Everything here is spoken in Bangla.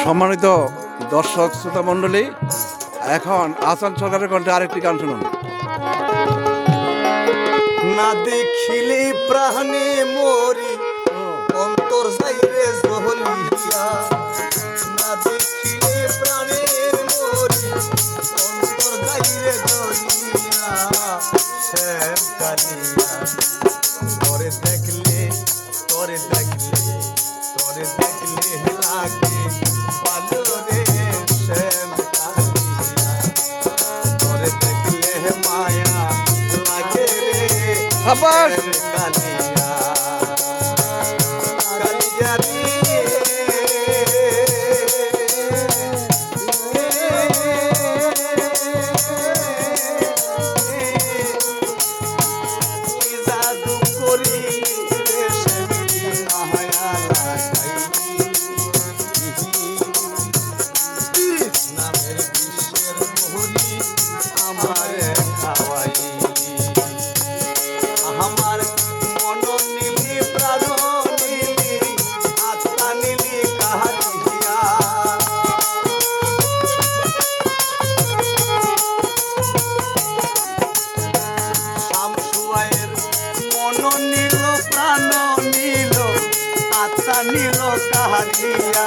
সম্মানিত দর্শক শ্রোতা মণ্ডলী, এখন আসান সরকারের কণ্ঠে আরেকটি গান শুনুন। না দেখিলে প্রাণে মরি অন্তর যাইরে জহলিয়া, না দেখিলে প্রাণে মরি অন্তর যাইরে জহলিয়া, শ্যাম কালিয়া তোরে দেখলে তোরে দেখলে তোরে দেখলে লাগে ভালো রে, শ্যাম কালিয়া তোরে দেখলে মায়া লাগে রে, আবাস কালিয়া কালিয়া রে। কি জাদু করি রে শ্যামী মায়া লাগাইলি, নামের বিশ্বের মোহনী আমারে খাওয়াইলি, আমার মন নীলি প্রাণ নীলি আত্মা নীলি কাহারিয়া, শামসুয়ায়ের মন নীল প্রাণ নীল আত্মা নীল কাহারিয়া।